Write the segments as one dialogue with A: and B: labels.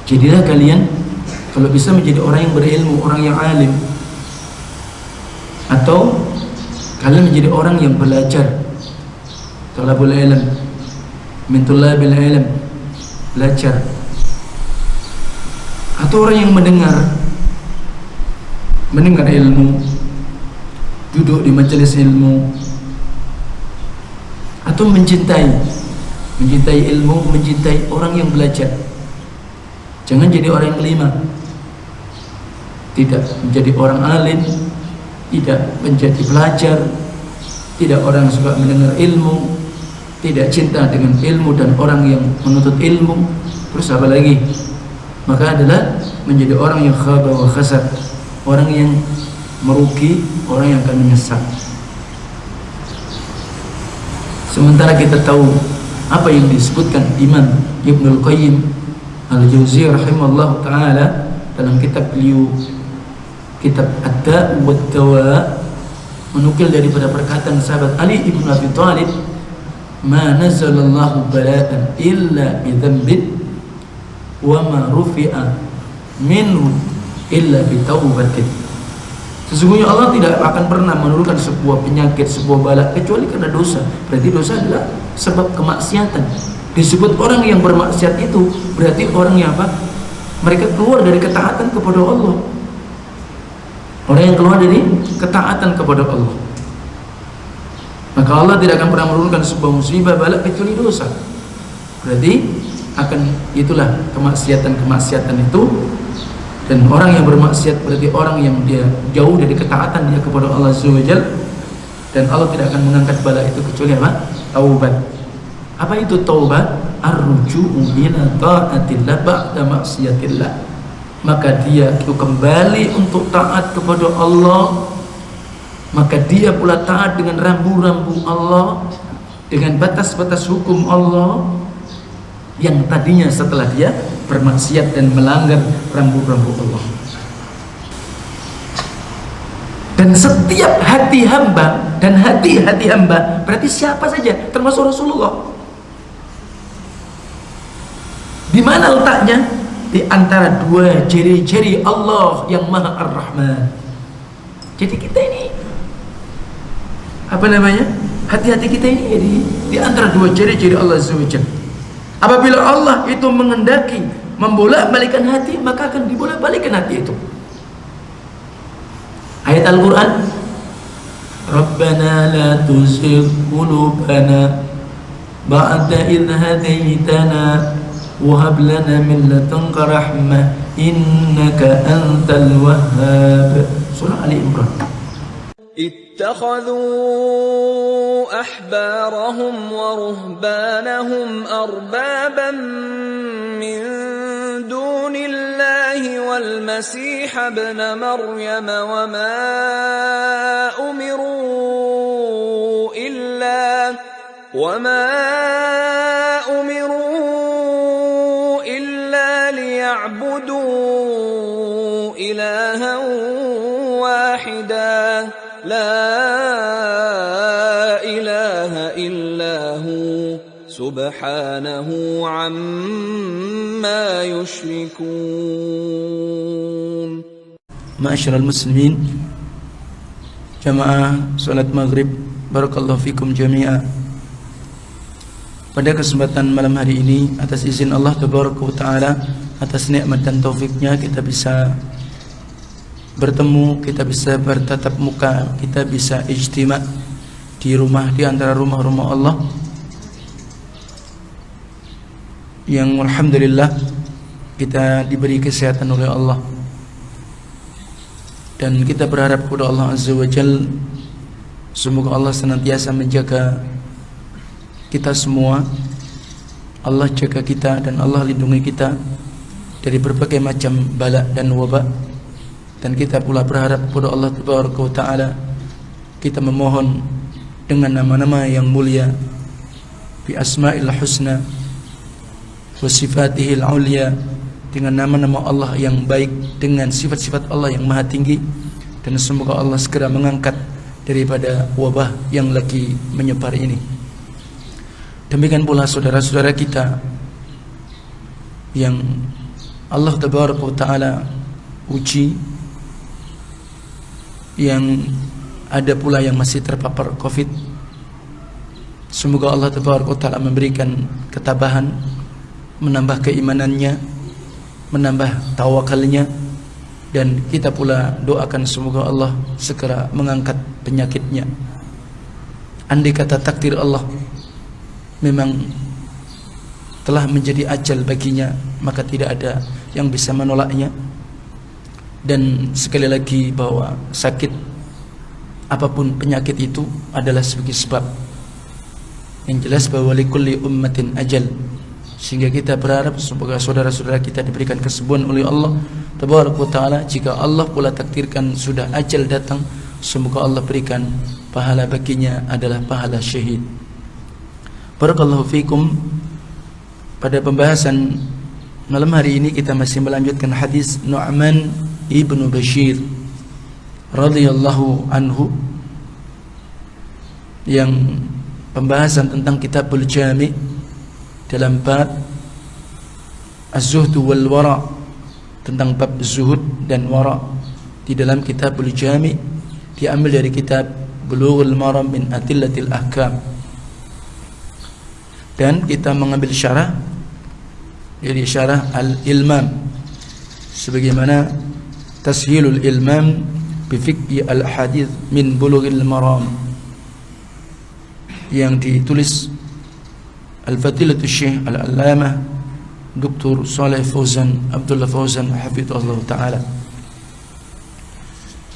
A: Jadilah kalian kalau bisa menjadi orang yang berilmu, orang yang alim, atau kalian menjadi orang yang belajar. Talabul ilm min tullabil ilm, belajar. Atau orang yang mendengar ilmu, duduk di majelis ilmu, atau mencintai ilmu, mencintai orang yang belajar. Jangan jadi orang yang kelima, tidak menjadi orang alim, tidak menjadi pelajar, tidak orang yang suka mendengar ilmu, tidak cinta dengan ilmu dan orang yang menuntut ilmu. Terus apa lagi? Maka adalah menjadi orang yang khaba wa khasar, orang yang merugi, orang yang akan menyesal. Sementara kita tahu apa yang disebutkan Imam Ibnul Qayyim Al-Jauziyah rahimahullah ta'ala dalam kitab beliau, kitab Ad-Da' wa Dawa, menukil daripada perkataan sahabat Ali ibn Abi Thalib, ma nazalallahu bala'an illa bidhanbin wa ma rufi'a minhu illa bitaubatin. Sesungguhnya Allah tidak akan pernah menurunkan sebuah penyakit, sebuah bala kecuali karena dosa. Berarti dosa adalah sebab kemaksiatan. Disebut orang yang bermaksiat itu berarti orang yang apa? Mereka keluar dari ketaatan kepada Allah. Orang yang keluar dari ketaatan kepada Allah, maka Allah tidak akan pernah menurunkan sebuah musibah bala kecuali dosa. Berarti akan itulah kemaksiatan itu. Dan orang yang bermaksiat berarti orang yang dia jauh dari ketaatan dia kepada Allah Azza wa Jalla. Dan Allah tidak akan mengangkat bala itu kecuali apa? Taubat. Apa itu taubat? Ar-ruju'u ila ta'atillah ba'da maksiatillah. Maka dia itu kembali untuk taat kepada Allah. Maka dia pula taat dengan rambu-rambu Allah, dengan batas-batas hukum Allah yang tadinya setelah dia bermaksiat dan melanggar rambu-rambu Allah. Dan setiap hati hamba, dan hati-hati hamba berarti siapa saja termasuk Rasulullah, di mana letaknya? Di antara dua jari-jari Allah yang Maha Ar-Rahman. Jadi kita ini apa namanya? Hati-hati kita ini di antara dua jari-jari Allah Azza wa Jalla. Apabila Allah itu mengendaki membolak-balikan hati, maka akan dibolak-balikan hati itu. Ayat Al-Quran, Rabbana la tuzigh qulubana ba'da idh hadaitana wa hab lana min ladunka rahmah innaka antal wahhab. Surah Ali Imran. اتخذوا أحبارهم ورهبانهم أربابا من دون الله والمسيح ابن مريم وما أمروا إلا ليعبدوا إلها واحدا لا إله إلا هو سبحانه عما يشركون. Ma'asyiral muslimin, jamaah salat maghrib, barakallahu fikum jami'a. Pada kesempatan malam hari ini, atas izin Allah tabaraka wa ta'ala, atas nikmat dan taufiknya, kita bisa bertemu, kita bisa bertatap muka, kita bisa ijtima' di rumah, di antara rumah-rumah Allah yang alhamdulillah kita diberi kesehatan oleh Allah. Dan kita berharap kepada Allah Azza wa Jalla, semoga Allah senantiasa menjaga kita semua. Allah jaga kita dan Allah lindungi kita dari berbagai macam bala dan wabak. Dan kita pula berharap kepada Allah Tabaraka wa Ta'ala, kita memohon dengan nama-nama yang mulia, bi asma'il husna wa sifatihil ulia, dengan nama-nama Allah yang baik, dengan sifat-sifat Allah yang maha tinggi. Dan semoga Allah segera mengangkat daripada wabah yang lagi menyebar ini. Demikian pula saudara-saudara kita yang Allah tabaraka wa ta'ala uji, yang ada pula yang masih terpapar COVID. Semoga Allah tabaraka wa ta'ala memberikan ketabahan, menambah keimanannya, menambah tawakalnya, dan kita pula doakan semoga Allah segera mengangkat penyakitnya. Andai kata takdir Allah memang telah menjadi ajal baginya, maka tidak ada yang bisa menolaknya. Dan sekali lagi bahwa sakit apapun penyakit itu adalah sebagai sebab. Yang jelas bahwa likulli ummatin ajal, sehingga kita berharap semoga saudara-saudara kita diberikan kesembuhan oleh Allah tabaraka wa ta'ala. Jika Allah pula takdirkan sudah ajal datang, semoga Allah berikan pahala baginya adalah pahala syahid. Barakallahu fikum. Pada pembahasan malam hari ini kita masih melanjutkan hadis Nu'man ibnu Bashir radhiyallahu anhu, yang pembahasan tentang Kitabul Jami' dalam bab Az-Zuhd wal Wara', tentang bab zuhud dan wara' di dalam Kitabul Jami', diambil dari kitab Bulughul Maram min Adillatil Ahkam. Dan kita mengambil syarah dari syarah Al-Ilmam, sebagaimana Tashilul Ilmam bi Fiqhi Al-Hadith min Bulughil Maram, yang ditulis Al-Fadilatul Syekh Al-Allamah Dr. Saleh Fauzan Abdullah Fauzan hafizahullah taala.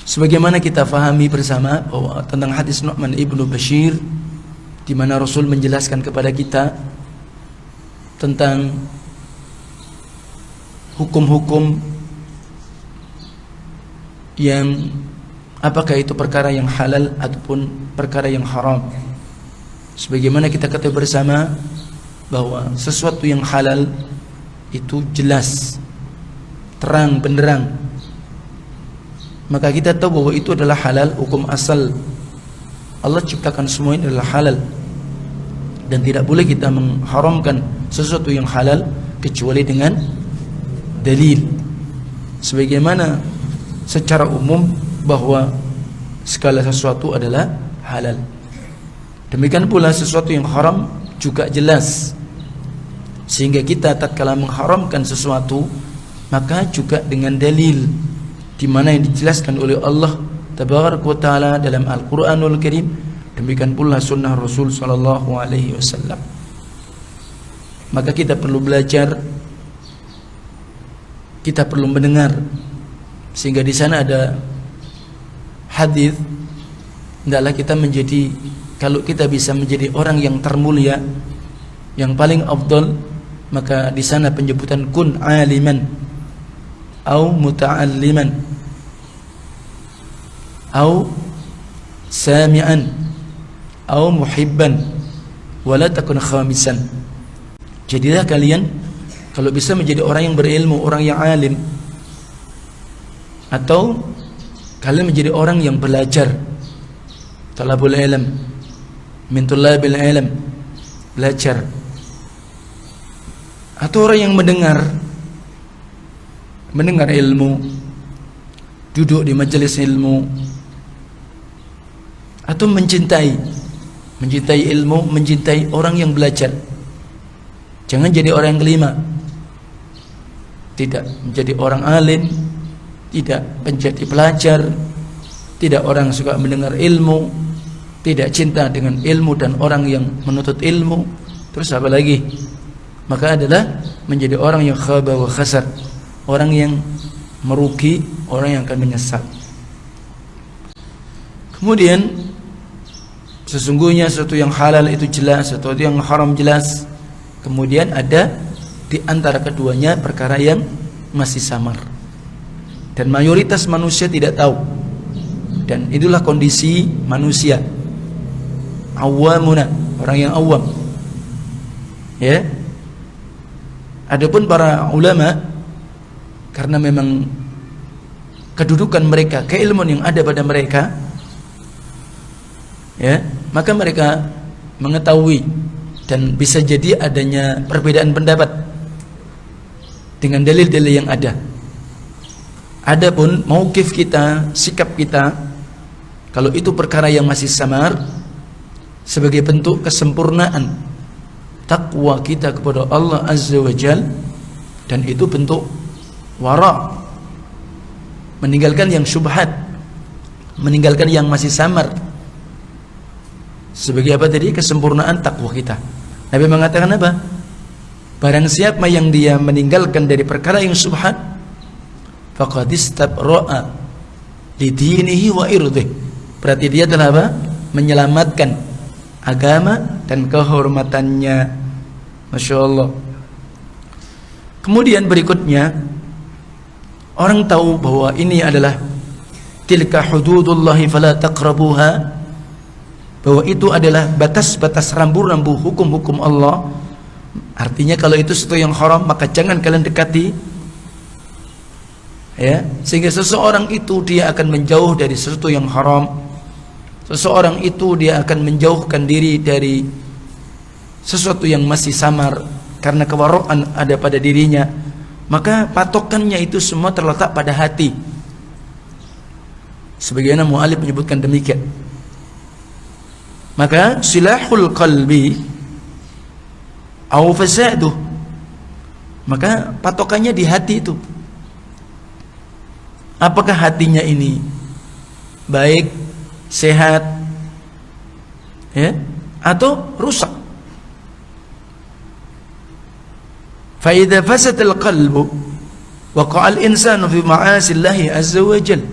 A: Sebagaimana kita fahami bersama bahwa tentang hadis Nu'man ibnu Bashir, di mana Rasul menjelaskan kepada kita tentang hukum-hukum yang apakah itu perkara yang halal ataupun perkara yang haram. Sebagaimana kita ketahui bersama bahwa sesuatu yang halal itu jelas, terang benderang, maka kita tahu bahwa itu adalah halal. Hukum asal Allah ciptakan semua ini adalah halal, dan tidak boleh kita mengharamkan sesuatu yang halal kecuali dengan dalil. Sebagaimana secara umum bahwa segala sesuatu adalah halal, demikian pula sesuatu yang haram juga jelas. Sehingga kita tatkala mengharamkan sesuatu, maka juga dengan dalil, di mana yang dijelaskan oleh Allah tabaraka wa taala dalam Al-Qur'anul Karim, demikian pula sunnah Rasul sallallahu alaihi wasallam. Maka kita perlu belajar, kita perlu mendengar, sehingga di sana ada hadis, hendaklah kita menjadi, kalau kita bisa menjadi orang yang termulia, yang paling afdal, maka di sana penyebutan kun aliman au muta'alliman au sami'an au muhibban wala takun khamisan. Jadilah kalian kalau bisa menjadi orang yang berilmu, orang yang alim, atau kalian menjadi orang yang belajar, talabul ilm, min tulabil ilm, belajar, atau orang yang mendengar ilmu, duduk di majelis ilmu, atau mencintai ilmu, mencintai orang yang belajar. Jangan jadi orang yang kelima, tidak menjadi orang alim, tidak menjadi pelajar, tidak orang suka mendengar ilmu, tidak cinta dengan ilmu dan orang yang menuntut ilmu. Terus apa lagi? Maka adalah menjadi orang yang khaba wa khasar, orang yang merugi, orang yang akan menyesal. Kemudian sesungguhnya sesuatu yang halal itu jelas, sesuatu yang haram jelas. Kemudian ada di antara keduanya perkara yang masih samar, dan mayoritas manusia tidak tahu. Dan itulah kondisi manusia awamuna, orang yang awam, ya. Adapun para ulama, karena memang kedudukan mereka, keilmuan yang ada pada mereka, ya, maka mereka mengetahui, dan bisa jadi adanya perbedaan pendapat dengan dalil-dalil yang ada. Adapun mauqif kita, sikap kita, kalau itu perkara yang masih samar, sebagai bentuk kesempurnaan takwa kita kepada Allah Azza wa Jal, dan itu bentuk wara, meninggalkan yang syubhat, meninggalkan yang masih samar, sebagai apa tadi? Kesempurnaan takwa kita. Nabi mengatakan apa? Barang siapa yang dia meninggalkan dari perkara yang syubhat, faqad istabra'a lidinihi wa irdih, berarti dia telah apa? Menyelamatkan agama dan kehormatannya. Masya Allah. Kemudian berikutnya, orang tahu bahwa ini adalah tilka hududullahi fala taqrabuha, bahwa itu adalah batas-batas rambu-rambu hukum-hukum Allah. Artinya kalau itu sesuatu yang haram, maka jangan kalian dekati, ya, sehingga seseorang itu dia akan menjauh dari sesuatu yang haram. Seseorang itu dia akan menjauhkan diri dari sesuatu yang masih samar karena kewaraan ada pada dirinya. Maka patokannya itu semua terletak pada hati, sebagaimana mu'alif menyebutkan demikian. Maka silahul qalbi au fasaduh, maka patokannya di hati itu. Apakah hatinya ini baik, sehat, ya, atau rusak? Fa idza fasada al-qalbu waqa'a al-insanu fi ma'asillahi azza wa jalla,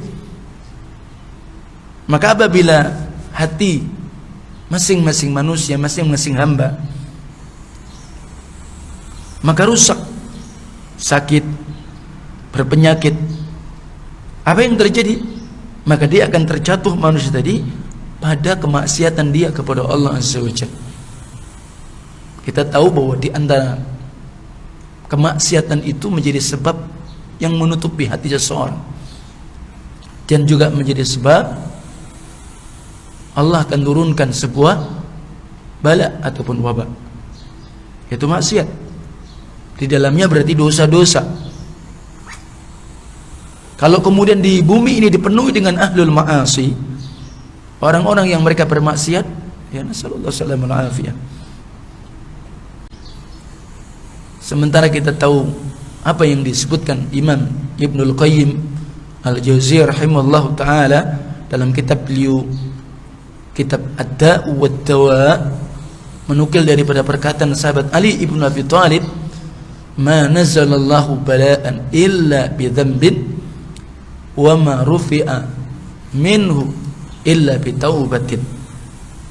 A: maka apabila hati masing-masing manusia, masing-masing hamba, maka rusak, sakit, berpenyakit, apa yang terjadi? Maka dia akan terjatuh manusia tadi pada kemaksiatan dia kepada Allah Azza wa Jalla. Kita tahu bahwa di antara kemaksiatan itu menjadi sebab yang menutupi hati seseorang, dan juga menjadi sebab Allah akan turunkan sebuah bala ataupun wabak, yaitu maksiat. Di dalamnya berarti dosa-dosa. Kalau kemudian di bumi ini dipenuhi dengan ahlul ma'asi, orang-orang yang mereka bermaksiat, ya nasallallahu alaihi wasallam. Sementara kita tahu apa yang disebutkan Imam Ibnul Qayyim Al-Jauziyah rahimahullahu taala dalam kitab beliau, kitab Ad-Da'u wad-Dawa, menukil daripada perkataan sahabat Ali ibn Abi Thalib, ma nazalallahu bala'an illa bi dhanbin wa ma rufi'a minhu illa bi taubatin.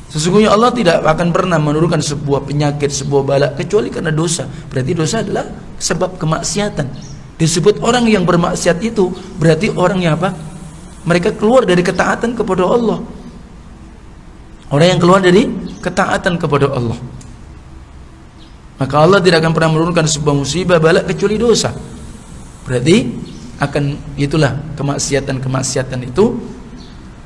A: Sesungguhnya Allah tidak akan pernah menurunkan sebuah penyakit, sebuah bala kecuali karena dosa. Berarti dosa adalah sebab kemaksiatan. Disebut orang yang bermaksiat itu berarti orang yang apa? Mereka keluar dari ketaatan kepada Allah. Orang yang keluar dari ketaatan kepada Allah, maka Allah tidak akan pernah menurunkan sebuah musibah bala kecuali dosa. Berarti akan itulah kemaksiatan itu.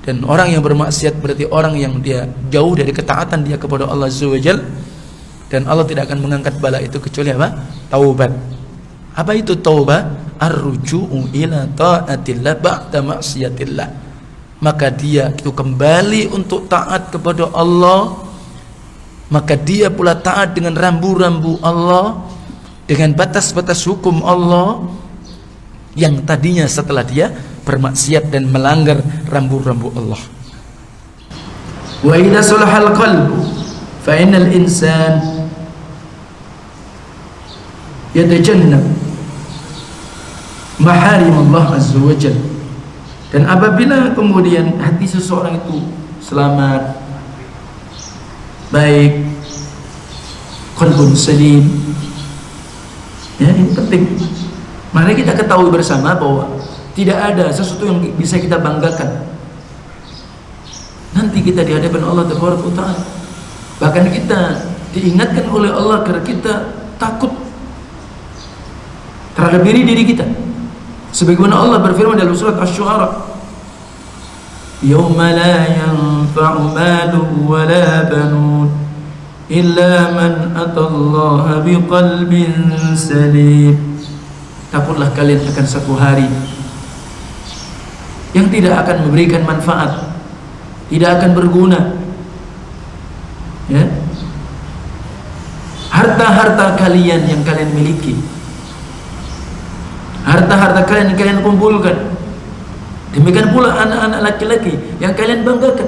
A: Dan orang yang bermaksiat berarti orang yang dia jauh dari ketaatan dia kepada Allah Azza wa Jalla, dan Allah tidak akan mengangkat bala itu kecuali apa? Taubat. Apa itu taubat? Ar-ruju'u ila ta'atillah ba'da maksiatillah. Maka dia itu kembali untuk taat kepada Allah, maka dia pula taat dengan rambu-rambu Allah, dengan batas-batas hukum Allah yang tadinya setelah dia bermaksiat dan melanggar rambu-rambu Allah. Wa idza salahal qalbu fa innal insan yatajannab maharim Allah Azza wa Jalla. Dan apabila kemudian hati seseorang itu selamat, baik, qalbun salim, ya, ini penting. Mari kita ketahui bersama bahwa tidak ada sesuatu yang bisa kita banggakan nanti kita di hadapan Allah Taala. Bahkan kita diingatkan oleh Allah karena kita takut terhadap diri kita. Sebagaimana Allah berfirman dalam surat Asy-Syu'ara, "Yauma la yanfa'u malun wa la banun illa man atallaha biqalbin salim." takutlah kalian akan satu hari yang tidak akan memberikan manfaat, tidak akan berguna. Ya, harta-harta kalian yang kalian miliki, harta-harta kalian yang kalian kumpulkan, demikian pula anak-anak laki-laki yang kalian banggakan,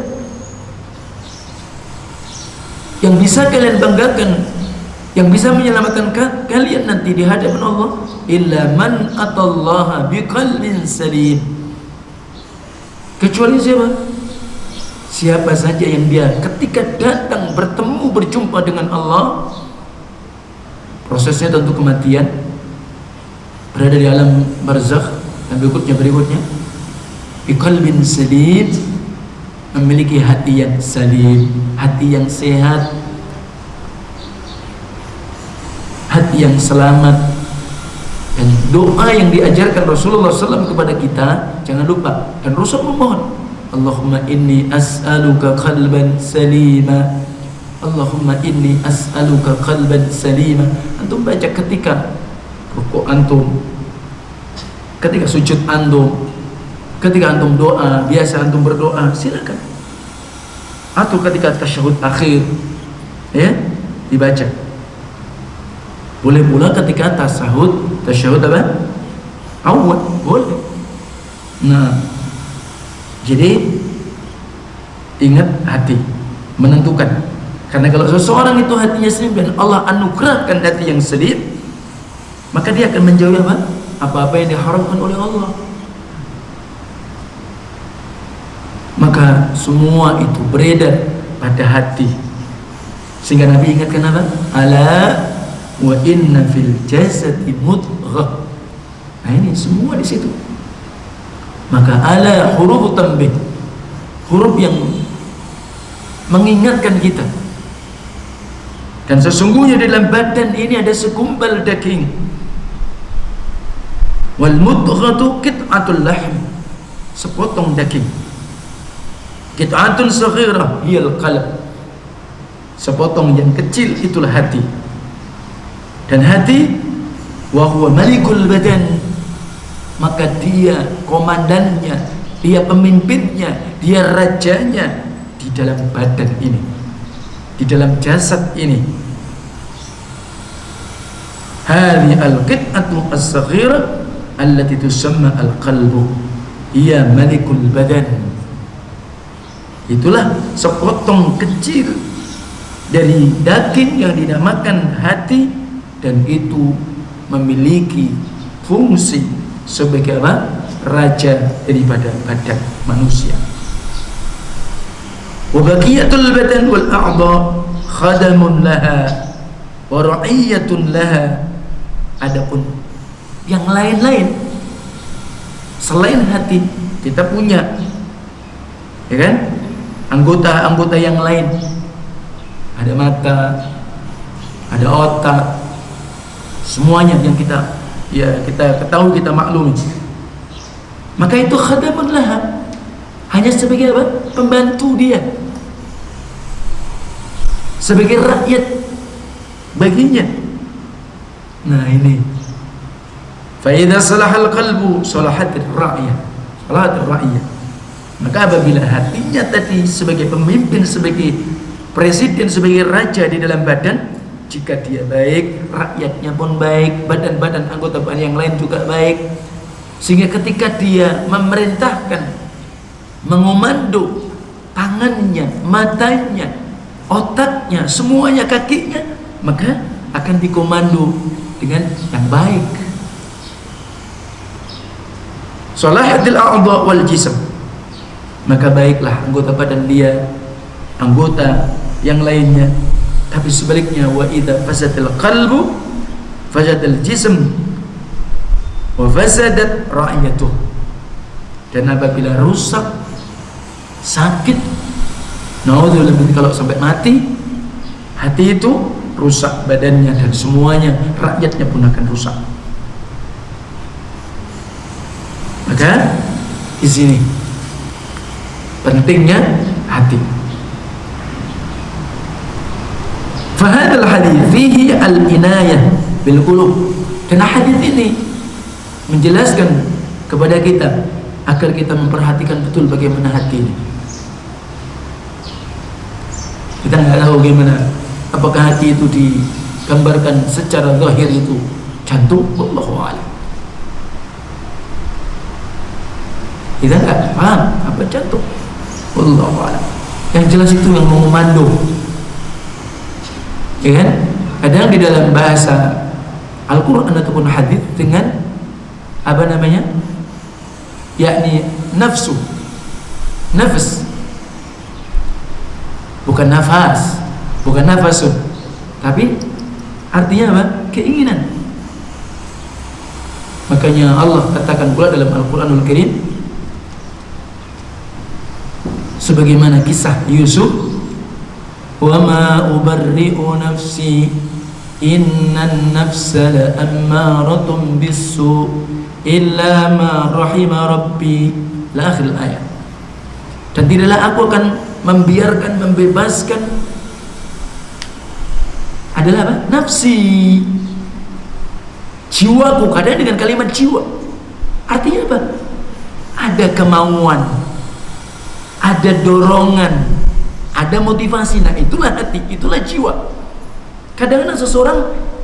A: yang bisa kalian banggakan, yang bisa menyelamatkan kalian nanti di hadapan Allah. Illa man atallaha biqalbin salim, kecuali siapa? Siapa saja yang dia ketika datang bertemu berjumpa dengan Allah, prosesnya tentu kematian, berada di alam barzakh dan berikutnya biqalbin salim, memiliki hati yang salim, hati yang sehat, hati yang selamat. Dan doa yang diajarkan Rasulullah SAW kepada kita, jangan lupa, dan Rasul memohon, Allahumma inni as'aluka qalban salima, Allahumma inni as'aluka qalban salima. Antum baca ketika rukuk antum, ketika sujud antum, ketika antum doa, biasa antum berdoa, silakan. Atau ketika tasyahud akhir, ya, dibaca. Boleh pula ketika tasyahud apa? Awal, boleh. Nah, jadi ingat hati menentukan. Karena kalau seseorang itu hatinya selim dan Allah anugerahkan hati yang selim, maka dia akan menjauhi apa-apa yang diharamkan oleh Allah. Maka semua itu beredar pada hati. Sehingga Nabi ingatkan apa? Ala wa inna fil jasadi mudghah. Nah, ini semua di situ. Maka ala huruf tanbih, huruf yang mengingatkan kita. Dan sesungguhnya dalam badan ini ada segumpal daging. Wal mudghatu qit'atul lahm, sepotong daging. Qit'atun saghirah hiyal qalb, sepotong yang kecil itulah hati. Dan hati wa huwa malikul badan, maka dia komandannya, dia pemimpinnya, dia rajanya di dalam badan ini, di dalam jasad ini. Hadhi al-qit'atu as-saghira allati tusamma al-qalbu hiya malikul badan. Itulah sepotong kecil dari daging yang dinamakan hati, dan itu memiliki fungsi sebagai apa? Raja daripada badan manusia. Wa baqiyatul badan wal a'dha khadamun laha wa ra'iyatun laha. Adapun yang lain-lain selain hati, kita punya, ya kan, anggota-anggota yang lain. Ada mata, ada otak, semuanya yang kita ketahui, kita maklumi. Maka itu khadamun laha, hanya sebagai apa? Pembantu dia, sebagai rakyat baginya. Nah ini, fa idza salahal qalbu salahatir ra'iyah, salahatir ra'iyah. Maka apabila hatinya tadi sebagai pemimpin, sebagai presiden, sebagai raja di dalam badan, jika dia baik, rakyatnya pun baik, badan-badan anggota yang lain juga baik. Sehingga ketika dia memerintahkan, mengomando tangannya, matanya, otaknya, semuanya, kakinya, maka akan dikomando dengan yang baik. Salahatil a'dha wal jism, maka baiklah anggota badan dia, anggota yang lainnya. Tapi sebaliknya, wa idza fasadal qalbu fasadal jism wa fasadat ra'iyatuh. Dan apabila rusak, sakit, naudzubillah, kalau sampai mati, hati itu rusak badannya dan semuanya, rakyatnya pun akan rusak. Maka di sini pentingnya hati. Fahadal hadis fihi al-inayah bil qulub. Dan hadis ini menjelaskan kepada kita agar kita memperhatikan betul bagaimana hati ini. Kita nggak tahu bagaimana, apakah hati itu digambarkan secara zahir itu jantung, wallahu a'lam. Kita nggak paham apa jantung, wallahu a'lam. Yang jelas itu yang mau memandung, ya kan? Kadang di dalam bahasa Al-Quran ataupun hadis dengan apa namanya, yakni nafsu, nafs, bukan nafas, bukan nafasun, tapi artinya apa? Keinginan. Makanya Allah katakan pula dalam Al-Quranul Karim, sebagaimana kisah Yusuf, wa ma ubarri'u nafsi innan nafsa la'ammaratun bisu illa ma rahima rabbi, la akhir ayat. Dan tidaklah aku akan membiarkan, membebaskan adalah apa? Nafsi, jiwaku. Kadang dengan kalimat jiwa artinya apa? Ada kemauan, ada dorongan, ada motivasi. Nah itulah hati, itulah jiwa. Kadang-kadang seseorang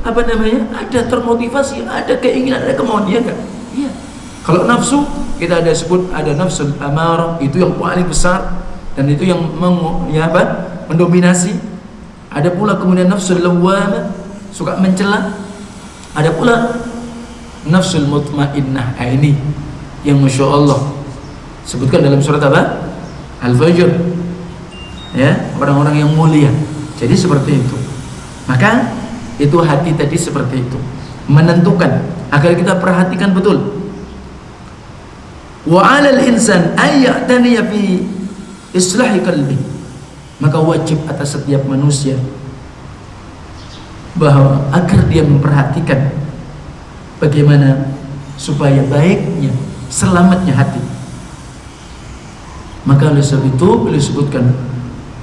A: apa namanya, ada termotivasi, ada keinginan, ada kemauan, dia enggak? Iya. Kalau nafsu kita ada sebut, ada nafsul amarah, itu yang paling besar dan itu yang mendominasi. Ada pula kemudian nafsul lawwamah, suka mencela. Ada pula nafsul mutmainnah. Ini yang Masya Allah sebutkan dalam surat apa? Al-Fajr, ya, orang-orang yang mulia. Jadi seperti itu. Maka itu hati tadi seperti itu, menentukan agar kita perhatikan betul. Wa 'alal insan ay ya'taniya fi islahi qalbi. Maka wajib atas setiap manusia bahwa agar dia memperhatikan bagaimana supaya baiknya, selamatnya hati. Maka oleh sebab itu beliau sebutkan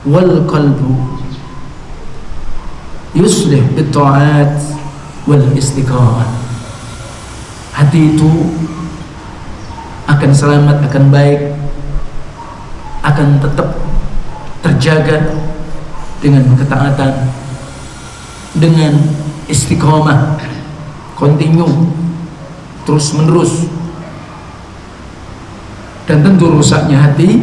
A: wal qalbu yuslih bit-ta'at wal istiqamah. Hati itu akan selamat, akan baik, akan tetap terjaga dengan ketaatan, dengan istiqamah, continue, terus menerus. Dan tentu rusaknya hati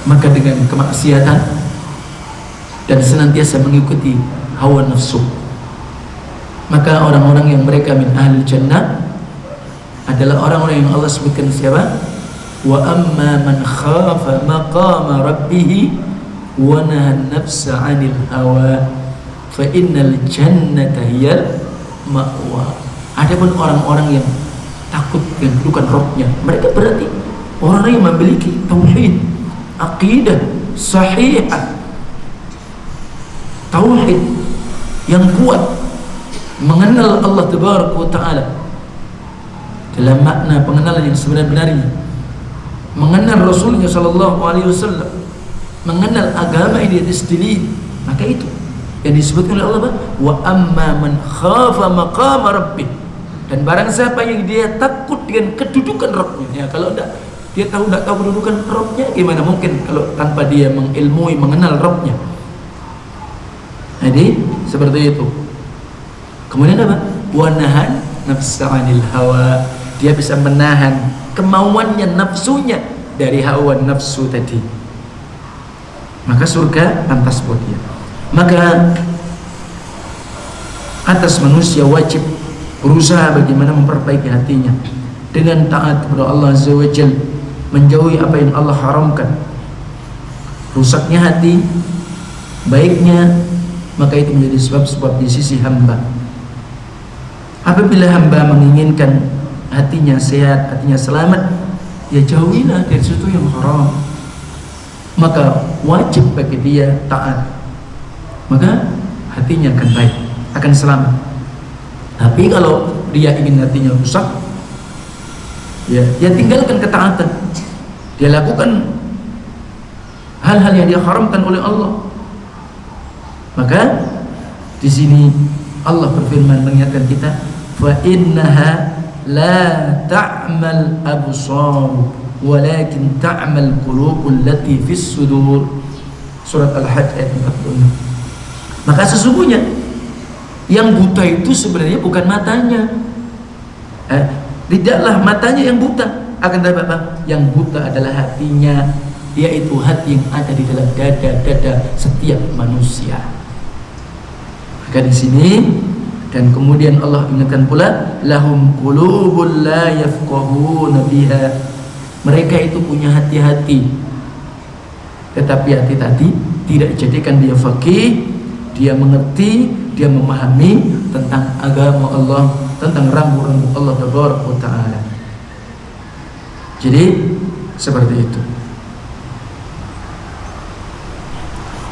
A: maka dengan kemaksiatan dan senantiasa mengikuti hawa nafsu. Maka orang-orang yang mereka min ahli jannah adalah orang-orang yang Allah sebutkan siapa? Wa amma man khafa maqama rabbih wa nahan nafsa 'anil hawa fa innal jannata hiyal ma'wa. Adapun orang-orang yang takut dengan kedudukan Rabbnya, mereka berarti orang yang memiliki tauhid, aqidah sahihah, tauhid yang kuat, mengenal Allah Tabaraka wa Ta'ala dalam makna pengenalan yang sebenar-benarnya, mengenal Rasulnya Sallallahu Alaihi Wasallam, mengenal agama ini distilin. Maka itu yang disebutkan oleh Allah, wa amma man khafa maqama rabbih. Dan barang siapa yang dia takut dengan kedudukan Rabbnya, ya kalau dia tahu kedudukan Rabbnya, gimana mungkin kalau tanpa dia mengilmui, mengenal Rabbnya. Jadi seperti itu. Kemudian apa? Wa nahan nafsa 'anil hawa. Dia bisa menahan kemauannya, nafsunya dari hawa nafsu tadi. Maka surga pantas buat dia. Maka atas manusia wajib berusaha bagaimana memperbaiki hatinya dengan taat kepada Allah Azza wa Jalla, menjauhi apa yang Allah haramkan. Rusaknya hati, baiknya maka itu menjadi sebab-sebab di sisi hamba. Apabila hamba menginginkan hatinya sehat, hatinya selamat, ya jauhilah dari sesuatu yang haram. Maka wajib bagi dia taat, maka hatinya akan baik, akan selamat. Tapi kalau dia ingin hatinya rusak, ya tinggalkan ketaatan, dia lakukan hal-hal yang diharamkan oleh Allah. Maka di sini Allah berfirman mengingatkan kita, fa innaha la ta'mal absar walakin ta'mal qulubul lati fis sudur. Surat Al-Hajj ayat 46. Maka sesungguhnya yang buta itu sebenarnya bukan matanya. Tidaklah matanya yang buta, akan tetapi apa? Yang buta adalah hatinya, yaitu hati yang ada di dalam dada setiap manusia. Maka di sini dan kemudian Allah ingatkan pula, lahum qulubul la yafqahuna biha. Mereka itu punya hati-hati, tetapi hati tadi tidak dijadikan dia faqih, dia mengerti, dia memahami tentang agama Allah, tentang rambu-rambu Allah Taala. Jadi seperti itu.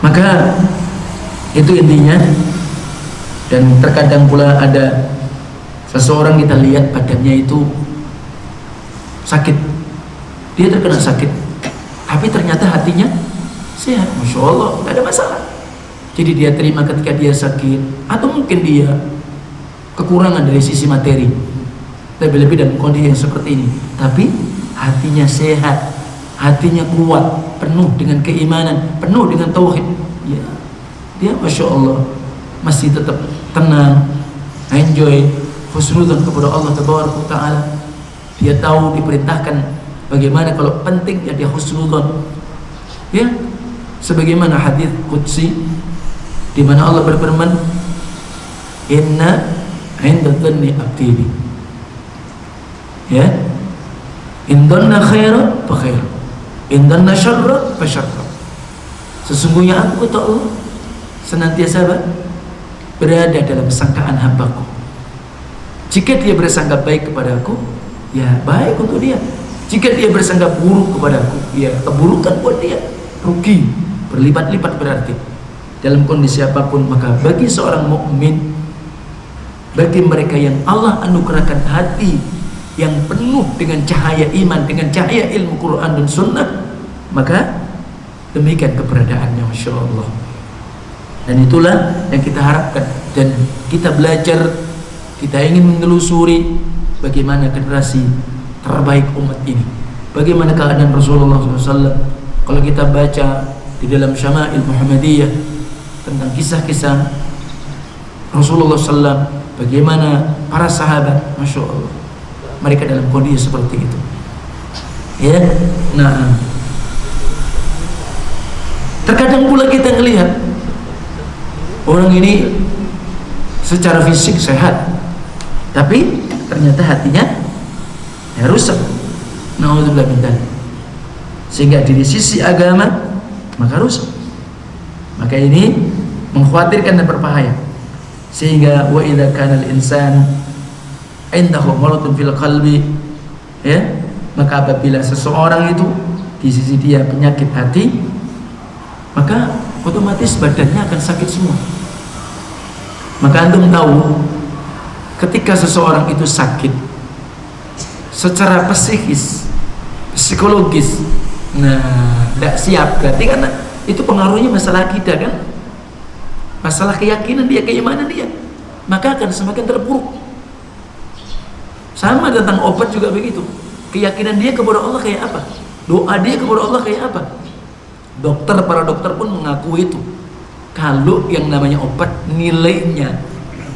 A: Maka itu intinya. Dan terkadang pula ada seseorang kita lihat badannya itu sakit, dia terkena sakit, tapi ternyata hatinya sehat, masya Allah, tidak ada masalah. Jadi dia terima ketika dia sakit, atau mungkin dia kekurangan dari sisi materi, lebih-lebih dalam kondisi yang seperti ini, tapi hatinya sehat, hatinya kuat, penuh dengan keimanan, penuh dengan tauhid, ya, dia masya Allah masih tetap tenang, enjoy, husnudzon kepada Allah Taala. Dia tahu diperintahkan bagaimana kalau pentingnya dia husnudzon, ya, sebagaimana hadis qudsi di mana Allah berfirman, inna 'inda dhanni 'abdi bi, ya, in dhanna khairan fa khair, in dhanna syarran fa syarr. Sesungguhnya aku kata Allah senantiasa berada dalam sangkaan hambaku. Jika dia bersangka baik kepadaku, ya baik untuk dia. Jika dia bersangka buruk kepadaku, ya keburukan buat dia, rugi berlipat-lipat berarti. Dalam kondisi apapun, maka bagi seorang mukmin, bagi mereka yang Allah anugerahkan hati yang penuh dengan cahaya iman, dengan cahaya ilmu Quran dan Sunnah, maka demikian keberadaannya, masya Allah. Dan itulah yang kita harapkan, dan kita belajar, kita ingin menelusuri bagaimana generasi terbaik umat ini, bagaimana keadaan Rasulullah SAW. Kalau kita baca di dalam Syama'il Muhammadiyah tentang kisah-kisah Rasulullah SAW, bagaimana para sahabat, masya Allah, mereka dalam kondisi seperti itu, ya. Nah, terkadang pula kita melihat orang ini secara fisik sehat, tapi ternyata hatinya ya rusak. Nauzubillah min dzalik. Sehingga dari sisi agama maka rusak. Maka ini mengkhawatirkan dan berbahaya. Sehingga wa idza kana al-insan indahu maradun fil qalbi, ya, maka apabila seseorang itu di sisi dia penyakit hati, maka otomatis badannya akan sakit semua. Maka antum tahu, ketika seseorang itu sakit secara psikis, psikologis, nah, tidak siap, berarti karena itu pengaruhnya masalah akidah, kan, masalah keyakinan dia, keimanan dia, maka akan semakin terpuruk. Sama tentang obat juga begitu, keyakinan dia kepada Allah kayak apa, doa dia kepada Allah kayak apa. Para dokter pun mengaku itu, kalau yang namanya obat nilainya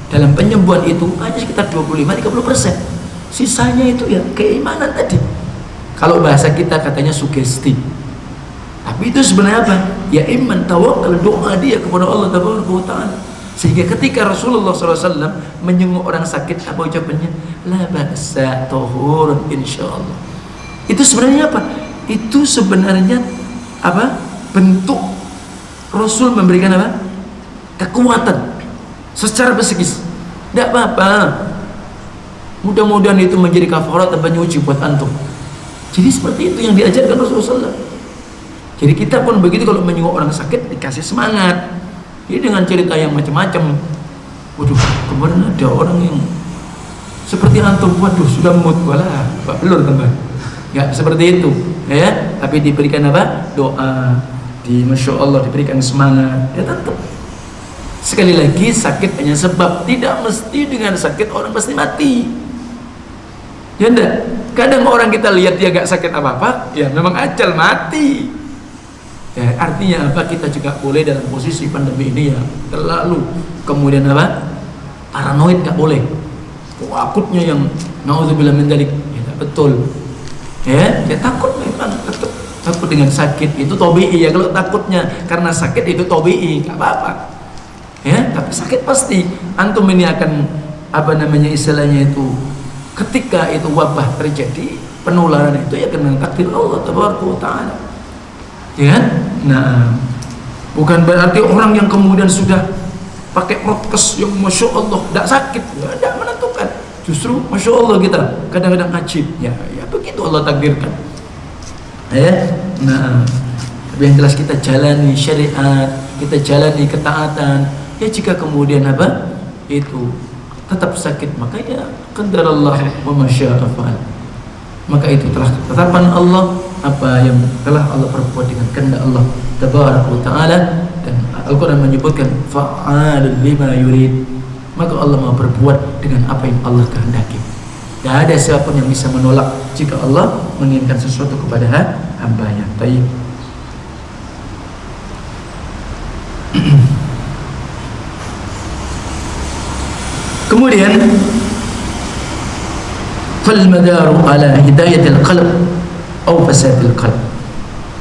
A: dalam penyembuhan itu hanya sekitar 25-30%, sisanya itu ya keimanan tadi. Kalau bahasa kita katanya sugesti, tapi itu sebenarnya apa? Ya iman, tawakal, doa dia kepada Allah Taala. Sehingga ketika Rasulullah SAW menyenguk orang sakit, apa ucapannya? La ba'sa tahurun insyaallah. Itu sebenarnya apa? Itu sebenarnya apa? Bentuk Rasul memberikan apa? Kekuatan secara psikis. Tidak apa-apa, mudah-mudahan itu menjadi kafarat dan penyuci buat antum. Jadi seperti itu yang diajarkan Rasulullah SAW. Jadi kita pun begitu, kalau menyenguk orang sakit dikasih semangat. Ini dengan cerita yang macam-macam. Waduh, kemarin ada orang yang seperti antum, waduh sudah mood, walah, Pak Belur teman. Ya seperti itu, ya. Tapi diberikan apa? Doa, masya Allah diberikan semangat, ya tetap. Sekali lagi, sakit hanya sebab, tidak mesti dengan sakit orang pasti mati. Ya enggak? Kadang orang kita lihat dia gak sakit apa-apa, ya memang ajal mati. Ya, artinya apa? Kita juga boleh dalam posisi pandemi ini ya terlalu kemudian apa? Paranoid gak boleh. Takutnya yang naudzubillah min dzalik. Ya, betul. Ya takut memang tetap takut dengan sakit itu tabii ya. Kalau takutnya karena sakit itu tabii, gak apa-apa. Ya, tapi sakit pasti. Antum ini akan apa namanya istilahnya itu, ketika itu wabah terjadi, penularan itu ya kena takdir Allah tabaraka wa taala. Ya kan? Nah, bukan berarti orang yang kemudian sudah pakai prokes yang masya Allah tidak sakit, tidak menentukan. Justru masya Allah kita kadang-kadang ajib. Ya begitu Allah takdirkan. Ya, nah, tapi yang jelas kita jalani syariat, kita jalani ketaatan. Ya jika kemudian apa itu tetap sakit, maka ya qadarallah wa masya'a fa'al. Maka itu telah ketetapan Allah, apa yang telah Allah perbuat dengan kehendak Allah tabaraka wa taala. Dan Al-Qur'an menyebutkan fa'alun lima yurid. Maka Allah mau berbuat dengan apa yang Allah kehendaki. Tidak ada siapapun yang bisa menolak jika Allah menginginkan sesuatu kepada hamba-Nya. Baik. Kemudian fal madaru ala hidayatil qalb atau fasadil qalb.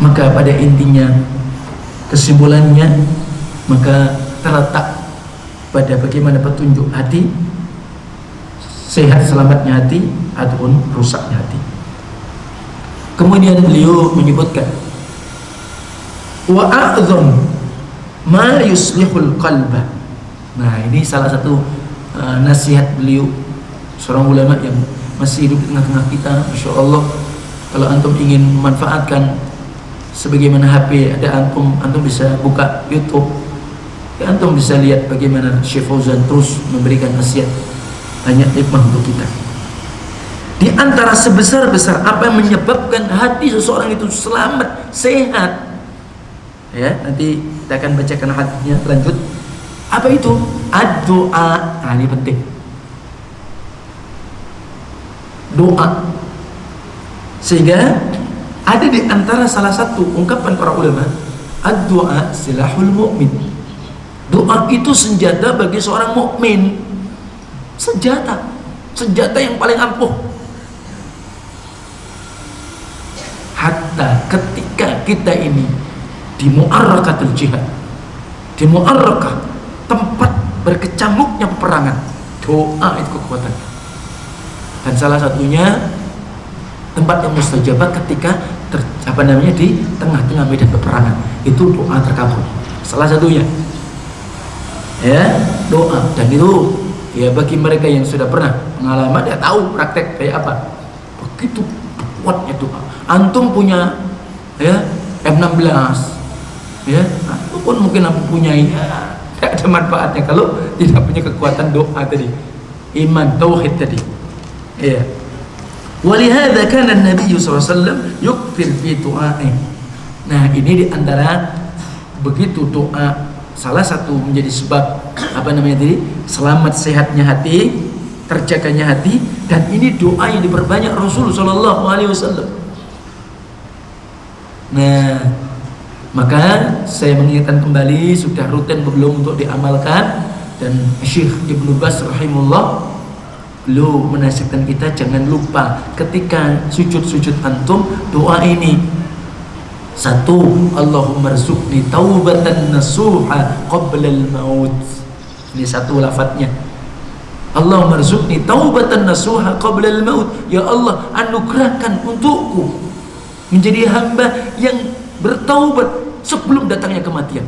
A: Maka pada intinya kesimpulannya maka terletak pada bagaimana petunjuk hati, sehat selamatnya hati ataupun rusaknya hati. Kemudian beliau menyebutkan wa a'zam ma yuslihul qalba. Nah, ini salah satu nasihat beliau, seorang ulama yang masih hidup di tengah-tengah kita. Masya Allah, kalau antum ingin memanfaatkan sebagaimana HP ada, antum bisa buka YouTube ya, antum bisa lihat bagaimana Syekh Fauzan terus memberikan nasihat, banyak hikmah untuk kita. Di antara sebesar-besar apa yang menyebabkan hati seseorang itu selamat, sehat, ya nanti kita akan bacakan hadisnya lanjut. Apa itu? Ad-doa. Nah, ini penting. Doa. Sehingga ada di antara salah satu ungkapan para ulama, ad-doa silahul mu'min. Doa itu senjata bagi seorang mukmin. Senjata yang paling ampuh. Hatta ketika kita ini di mu'arrakatul jihad, di mu'arrakah, tempat berkecamuknya peperangan, doa itu kekuatan. Dan salah satunya tempat yang mustajabah ketika di tengah-tengah medan peperangan, itu doa terkabul. Salah satunya ya doa. Dan itu ya bagi mereka yang sudah pernah pengalaman, dia tahu praktek kayak apa. Begitu kuatnya doa. Antum punya ya M16 ya, antum pun mungkin punya ya, tidak ada manfaatnya kalau tidak punya kekuatan doa tadi, iman tauhid tadi. Ya. Walihada kana Nabi sallallahu alaihi wasallam yukfir fi du'a'i. Nah, ini di antara begitu doa salah satu menjadi sebab apa namanya tadi, selamat sehatnya hati, terjaganya hati, dan ini doa yang diperbanyak Rasul sallallahu alaihi wasallam. Nah, maka saya mengingatkan kembali, sudah rutin belum untuk diamalkan, dan Syekh Ibnu Baz rahimahullah beliau menasihatkan kita jangan lupa ketika sujud-sujud antum doa ini. Satu, Allahumma rzuqni taubatan nasuha qabla al-maut. Ini satu lafadznya. Allahumma rzuqni taubatan nasuha qabla al-maut. Ya Allah, anugerahkan untukku menjadi hamba yang bertaubat sebelum datangnya kematian.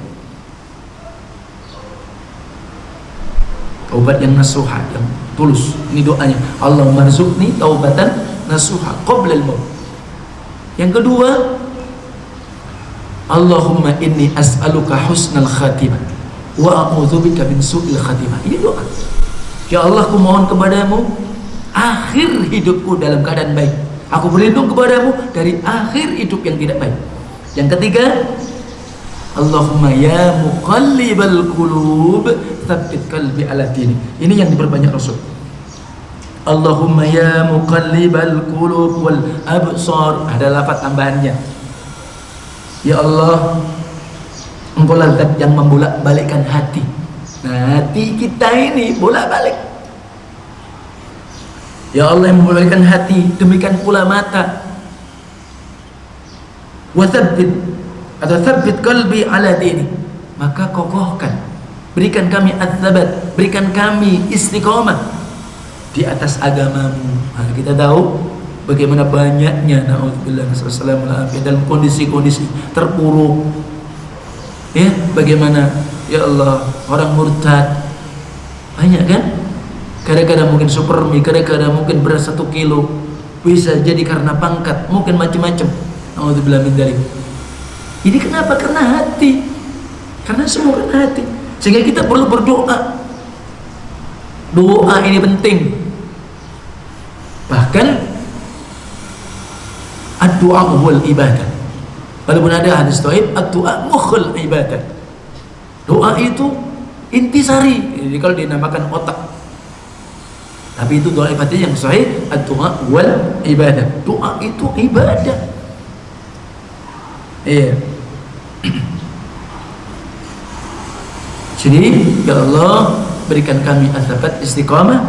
A: Taubat yang nasuha, yang tulus. Ini doanya. Allahumma rzuqni taubatan nasuha qabla al-maut. Yang kedua, Allahumma inni as'aluka husnal khatimah wa a'udzubika min su'il khatimah. Ini doa. Ya Allah, aku mohon kepadamu akhir hidupku dalam keadaan baik. Aku berlindung kepadamu dari akhir hidup yang tidak baik. Yang ketiga, Allahumma ya muqallibal qulub tsabbit qalbi ala dinik. Ini yang diperbanyak Rasul. Allahumma ya muqallibal qulub wal absar. Ada lafaz tambahannya. Ya Allah, Engkau lah zat yang membolak-balikkan hati. Nah, hati kita ini bolak-balik. Ya Allah yang membolak-balikkan hati, demikian pula mata. Wa tsabbit atau tsabbit qalbi ala dini. Maka kokohkan, berikan kami az-zabat, berikan kami istiqomah di atas agamamu. Nah, kita tahu bagaimana banyaknya naudzubillah dalam kondisi-kondisi terpuruk. Ya, bagaimana ya Allah orang murtad banyak kan? Kadang-kadang mungkin supermi, kadang-kadang mungkin beras 1 kilo, bisa jadi karena pangkat, mungkin macam-macam. Naudzubillah min dzalik. Ini kenapa? Karena hati. Karena semua karena hati. Sehingga kita perlu berdoa. Doa ini penting. Bahkan ad-du'a huwal ibadah. Walaupun ada hadis dhaif, ad-du'a mukhul ibadah. Doa itu intisari. Jadi kalau dinamakan otak. Tapi itu doa ibadah yang sahih, ad-du'a wal ibadah. Doa itu ibadah. Iya. Jadi ya Allah, berikan kami az-zabat istiqamah,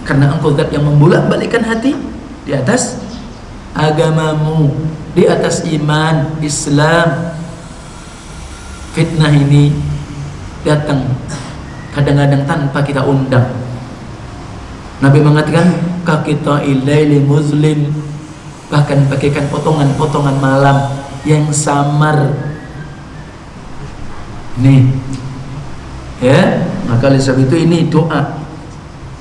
A: karena Engkau zat yang membolak-balikkan hati di atas agamamu, di atas iman Islam. Fitnah ini datang kadang-kadang tanpa kita undang. Nabi mengatakan kakita ilaili muslim, bahkan bagaikan potongan-potongan malam yang samar. Nih ya, maka oleh sebab itu ini doa.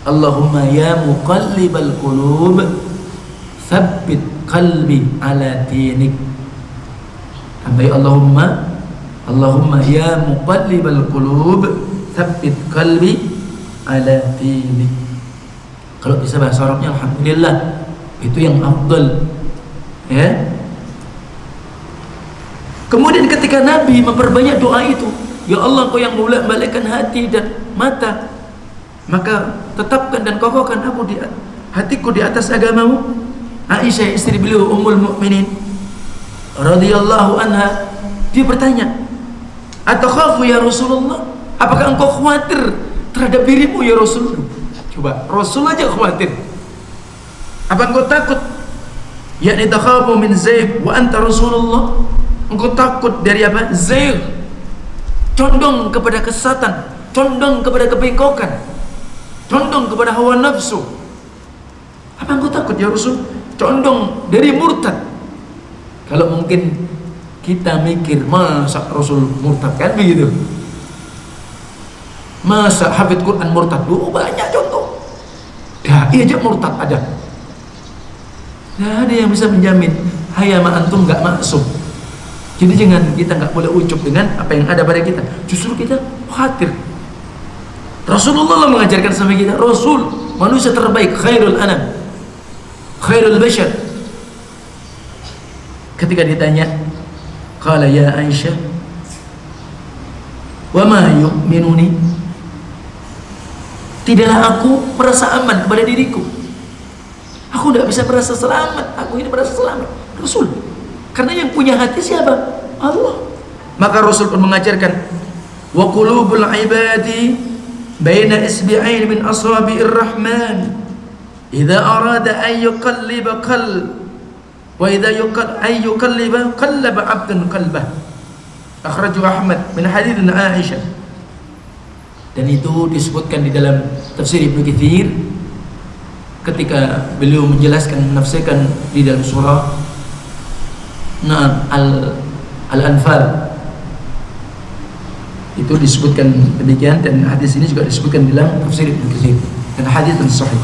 A: Allahumma ya muqallibal qulub tsabbit qalbi ala dinik. Sampai Allahumma ya muqallibal qulub tsabbit qalbi ala dinik. Kalau bisa bahasa Arabnya alhamdulillah, itu yang afdal. Ya. Kemudian ketika Nabi memperbanyak doa itu, ya Allah Kau yang bolak-balikkan hati dan mata, maka tetapkan dan kokohkan aku di hatiku di atas agamamu. Aisyah istri beliau Ummul Mukminin radhiyallahu anha, dia bertanya, "Atakhafu ya Rasulullah? Apakah engkau khawatir terhadap dirimu ya Rasulullah?" Coba, Rasul aja khawatir. Apa engkau takut? Yakni takhafu min zayg wa anta Rasulullah. Engkau takut dari apa? Zayg. Condong kepada kesesatan, condong kepada kebengkokan, condong kepada hawa nafsu. Apa engkau takut ya Rasul? Condong dari murtad. Kalau mungkin kita mikir, masa Rasul murtad, kan begitu? Masa hafid Quran murtad? Banyak contoh. Dai aja murtad ada. Tidak ada yang bisa menjamin hayama antum gak maksum. Jadi kita nggak boleh ucup dengan apa yang ada pada kita. Justru kita khawatir. Rasulullah mengajarkan sama kita, Rasul manusia terbaik, khairul anam, khairul bashar. Ketika ditanya, qala ya Aisyah, wa ma yu'minuni, tidaklah aku merasa aman kepada diriku. Aku tidak bisa merasa selamat. Aku ini merasa selamat. Rasul, karena yang punya hati siapa? Allah. Maka Rasul pun mengajarkan, wa qulubul ibadi baina isbi'ain min asabi'ir rahman idza arada an yuqalliba qalb wa idza yuqalliba qallaba 'abdun qalbah. Akhrajahu Ahmad min hadits Aisyah. Dan itu disebutkan di dalam tafsir Ibnu Katsir ketika beliau menjelaskan, menafsirkan di dalam surah Al-Anfal. Itu disebutkan demikian, dan hadis ini juga disebutkan di dalam tafsir Ibnu Katsir, dan hadis yang sahih.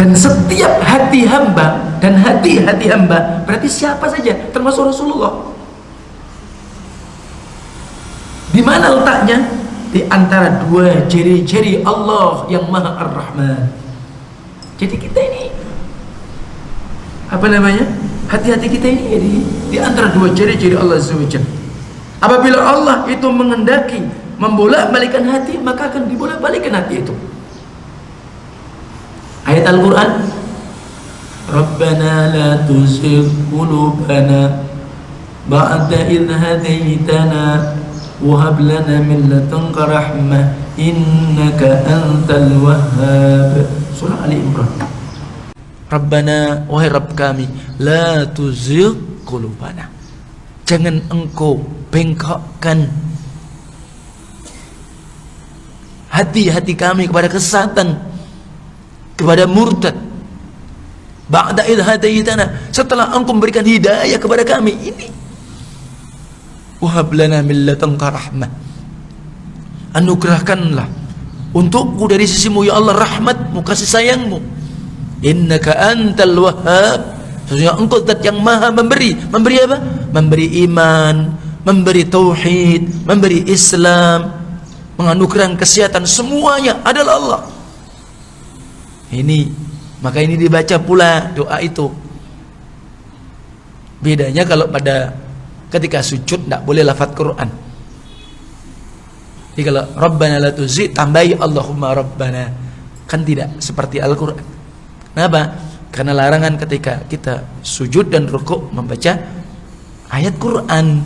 A: Dan setiap hati hamba dan hati-hati hamba berarti siapa saja, termasuk Rasulullah. Di mana letaknya? Di antara dua ciri-ciri Allah yang Maha Ar-Rahman. Jadi kita ini apa namanya? Hati-hati kita ini di antara dua ciri-ciri Allah SWT. Apabila Allah itu mengendaki membolak-balikan hati, maka akan dibolak-balikan hati itu. ayat Al-Quran, Rabbana la tuzigh qulubana ba'da idh hadaitana wa hab lana min ladunka rahmah innaka antal wahhab. Surah Ali Imran. Rabbana, wahai Rabb kami, la tuzigh qulubana, jangan engkau bengkokkan hati-hati kami kepada kesesatan, kepada murtad. Ba'da idh hadaitana, setelah engkau memberikan hidayah kepada kami. Ini wahab lana min ladunka rahmah, anugerahkanlah untukku dari sisimu ya Allah rahmatmu, kasih sayangmu. Innaka antal wahhab, sesungguhnya engkau zat yang maha memberi. Memberi apa? Memberi iman, memberi tauhid, memberi Islam, menganugerahkan kesehatan, semuanya adalah Allah. Ini, maka ini dibaca pula doa itu. Bedanya kalau pada ketika sujud tidak boleh lafaz Quran. Jadi kalau Rabbana la tuzigh tambahi Allahumma Rabbana, kan tidak seperti Al-Quran. Kenapa? Karena larangan ketika kita sujud dan rukuk membaca ayat Quran.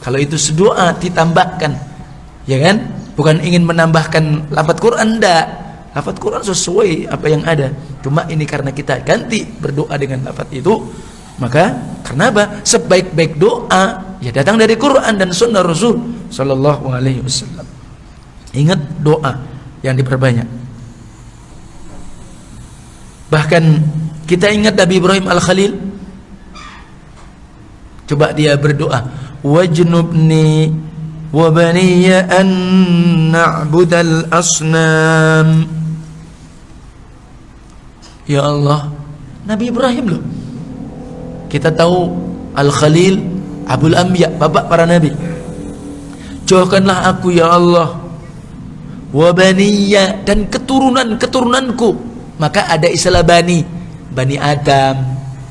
A: Kalau itu doa ditambahkan, ya kan? Bukan ingin menambahkan lafaz Quran, enggak. Lafaz Quran sesuai apa yang ada. Cuma ini karena kita ganti berdoa dengan lafaz itu, maka karena apa? Sebaik-baik doa ya datang dari Quran dan sunnah Rasul sallallahu alaihi wasallam. Ingat doa yang diperbanyak. Bahkan kita ingat Nabi Ibrahim Al-Khalil, coba dia berdoa, wajnubni wa baniya an na'budal asnam. Ya Allah, Nabi Ibrahim loh. Kita tahu Al-Khalil Abul Anbiya, bapak para nabi. Jauhkanlah aku ya Allah, wa baniya, dan keturunan-keturunanku. Maka ada istilah bani Adam,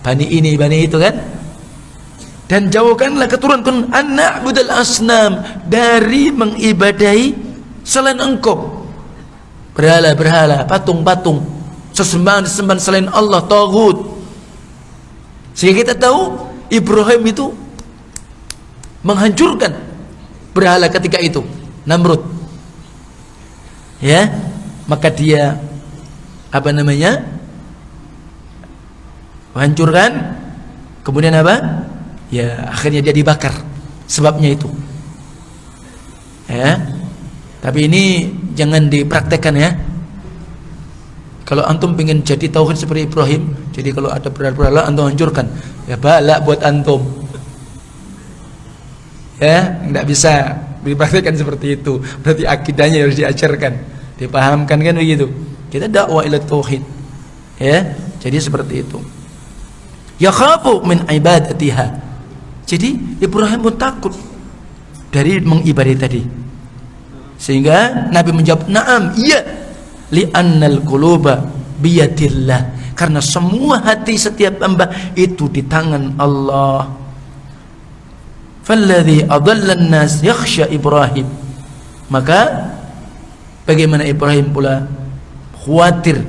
A: bani ini, bani itu kan. Dan jauhkanlah keturunan anak budal asnam, dari mengibadahi selain engkau, berhala-berhala, patung-patung, sesembahan-sesembahan selain Allah, taghut. Sehingga kita tahu Ibrahim itu menghancurkan berhala ketika itu, Namrud. Ya, maka dia hancurkan, kemudian apa? Ya, akhirnya dia dibakar. Sebabnya itu. Ya. Tapi ini jangan dipraktekkan ya. Kalau antum pengen jadi tauhid seperti Ibrahim, jadi kalau ada berhala antum hancurkan. Ya balak buat antum. Ya, enggak bisa dipraktekkan seperti itu. Berarti akidahnya harus diajarkan, dipahamkan kan begitu. Kita dakwah ila tauhid. Ya, jadi seperti itu. Yakhafu min ibadatiha. Jadi Ibrahim pun takut dari mengibadati tadi. Sehingga Nabi menjawab, "Na'am, iya. Li'annal quluba biyadillah." Karena semua hati setiap hamba itu di tangan Allah. Falladhi adallan nas yakhsha Ibrahim. Maka bagaimana Ibrahim pula khawatir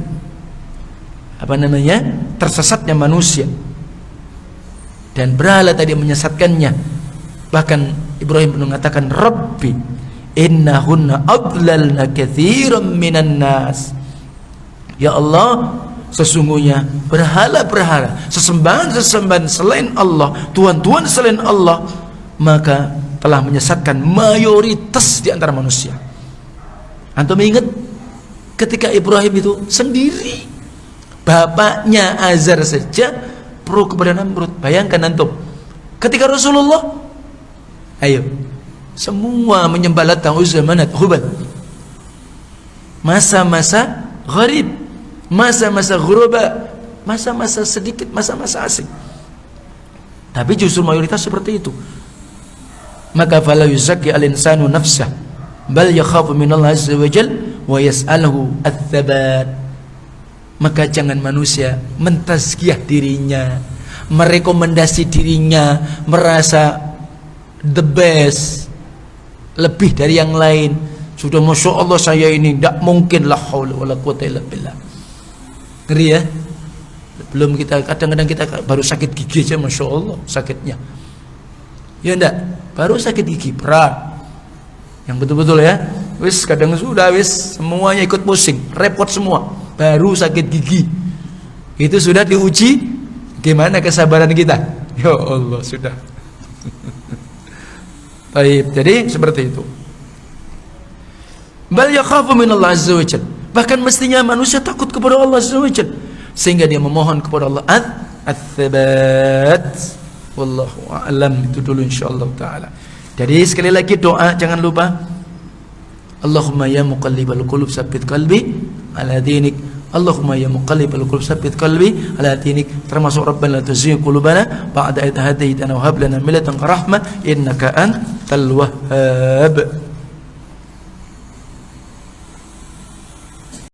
A: tersesatnya manusia, dan berhala tadi menyesatkannya. Bahkan Ibrahim mengatakan, Rabbi innahunna adlalna katsiran minan nas. Ya Allah, sesungguhnya berhala-berhala, sesembahan-sesembahan selain Allah, tuhan-tuhan selain Allah, maka telah menyesatkan mayoritas di antara manusia. Antum ingat ketika Ibrahim itu sendiri, bapaknya Azar saja pro kepada Namrud. Bayangkan antum, ketika Rasulullah, ayo, semua menyembah Lat, Uzza, Manat, Hubal. Masa-masa gharib, masa-masa ghuraba, masa-masa sedikit, masa-masa asing. Tapi justru mayoritas seperti itu. Maka fala yuzakki al-insanu nafsah, bal yakhafu minallah azza wa jal wa yas'aluhu ats-tsabat. Maka jangan manusia mentazkiyah dirinya, merekomendasi dirinya, merasa the best, lebih dari yang lain. Sudah masya Allah saya ini, tidak mungkin, la haula wala quwwata illa billah. Ngeri ya. Belum kita, kadang-kadang kita baru sakit gigi aja, Masya Allah sakitnya. Ya enggak, baru sakit gigi berat, yang betul-betul ya, wis kadang sudah wis semuanya ikut pusing, repot semua, baru sakit gigi. Itu sudah diuji gimana kesabaran kita. Ya Allah, sudah. Baik, jadi seperti itu. Bal yakhafu minallah azza wa jalla. Bahkan mestinya manusia takut kepada Allah azza wa jalla, sehingga dia memohon kepada Allah ats-tsabat. Wallahu a'lam. Itu dulu insyaallah taala. Jadi sekali lagi doa, jangan lupa. Allahumma ya muqallibal qulub tsabbit qalbi ala dinik. Allahumma ya muqallibal qulub tsabbit qalbi ala dinik. Termasuk Rabbana la tuzigh qulubana ba'da idh hadaytana wa hab lana min ladunka rahmah innaka antal wahhab.